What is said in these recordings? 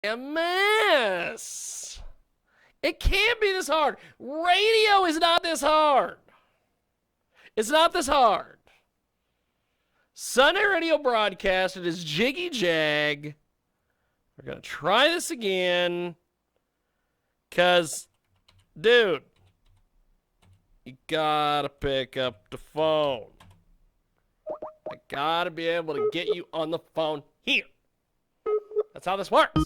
A mess. It can't be this hard. Radio is not this hard. It's not this hard. Sunday radio broadcast. It is Jiggy Jag. We're going to try this again. Because, dude, you got to pick up the phone. I got to be able to get you on the phone here. That's how this works.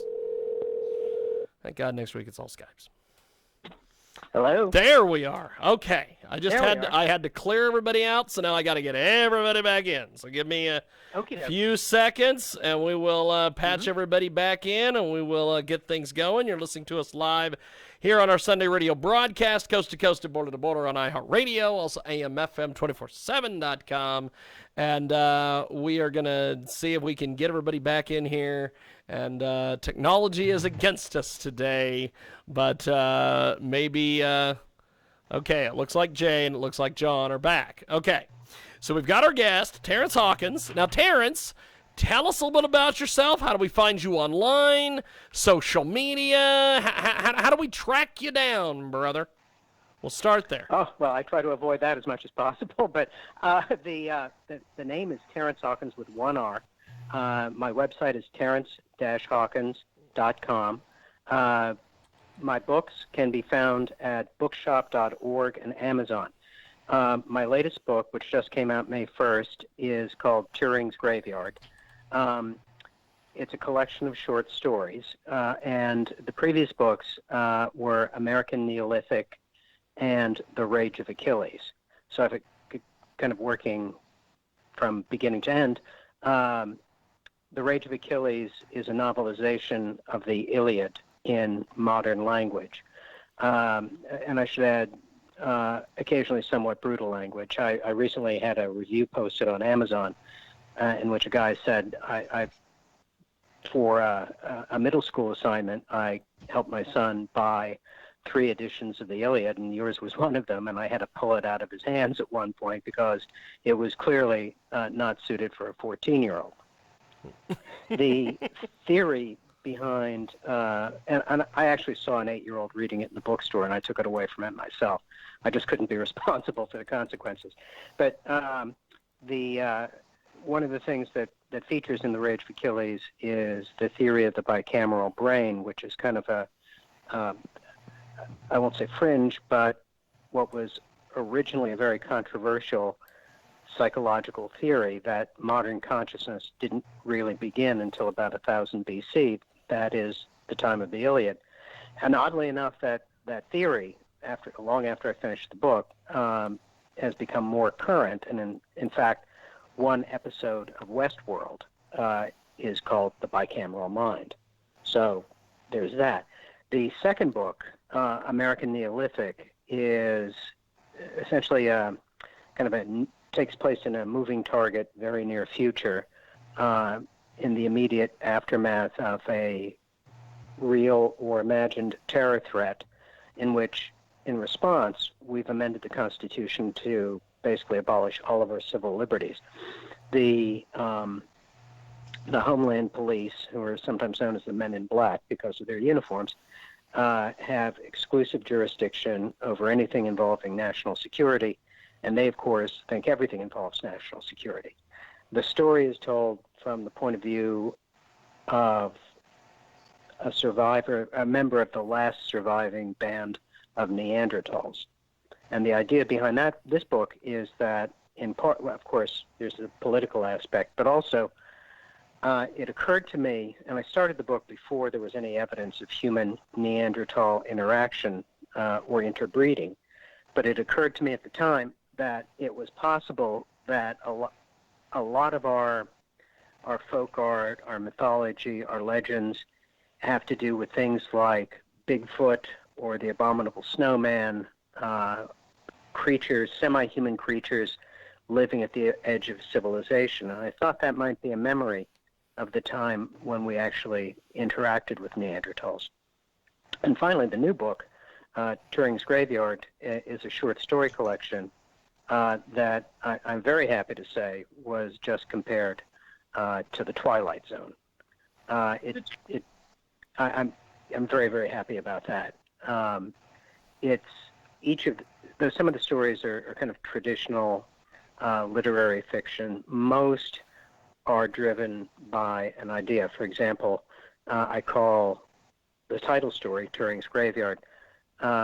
Thank God next week it's all Skypes. Hello. There we are. Okay. I I had to clear everybody out, so now I got to get everybody back in. So give me a few seconds, and we will patch everybody back in, and we will get things going. You're listening to us live here on our Sunday radio broadcast, coast to coast and border to border on iHeartRadio, also AMFM247.com. And we are going to see if we can get everybody back in here. And technology is against us today, but maybe, okay, it looks like Jay and it looks like John are back. Okay, so we've got our guest, Terrence Hawkins. Now, Terrence, tell us a little bit about yourself. How do we find you online, social media? How do we track you down, brother? We'll start there. Oh, well, I try to avoid that as much as possible, but the name is Terrence Hawkins with one R. My website is terrence-hawkins.com. My books can be found at bookshop.org and Amazon. My latest book, which just came out May 1st, is called Turing's Graveyard. It's a collection of short stories, and the previous books were American Neolithic and The Rage of Achilles. So I've kind of working from beginning to end. The Rage of Achilles is a novelization of the Iliad in modern language. And I should add, occasionally somewhat brutal language. I recently had a review posted on Amazon in which a guy said, for a middle school assignment, I helped my son buy 3 editions of the Iliad, and yours was one of them, and I had to pull it out of his hands at one point because it was clearly not suited for a 14-year-old. The theory behind, and I actually saw an 8-year-old reading it in the bookstore, and I took it away from it myself. I just couldn't be responsible for the consequences. But one of the things that features in The Rage of Achilles is the theory of the bicameral brain, which is kind of a, I won't say fringe, but what was originally a very controversial psychological theory that modern consciousness didn't really begin until about 1000 BC. That is the time of the Iliad. And oddly enough, that theory, long after I finished the book, has become more current. And in fact, one episode of Westworld is called The Bicameral Mind. So there's that. The second book, American Neolithic, is essentially takes place in a moving target, very near future, in the immediate aftermath of a real or imagined terror threat, in which, in response, we've amended the Constitution to basically abolish all of our civil liberties. The Homeland Police, who are sometimes known as the Men in Black because of their uniforms, have exclusive jurisdiction over anything involving national security, and they, of course, think everything involves national security. The story is told from the point of view of a survivor, a member of the last surviving band of Neanderthals. And the idea behind this book is that, in part, well, of course, there's a political aspect, but also it occurred to me, and I started the book before there was any evidence of human-Neanderthal interaction or interbreeding, but it occurred to me at the time that it was possible that a lot of our folk art, our mythology, our legends have to do with things like Bigfoot or the abominable snowman, creatures, semi-human creatures living at the edge of civilization. And I thought that might be a memory of the time when we actually interacted with Neanderthals. And finally, the new book, Turing's Graveyard, is a short story collection that I'm very happy to say was just compared to The Twilight Zone. I'm very, very happy about that. It's each of some of the stories are kind of traditional literary fiction. Most are driven by an idea. For example, I call the title story Turing's Graveyard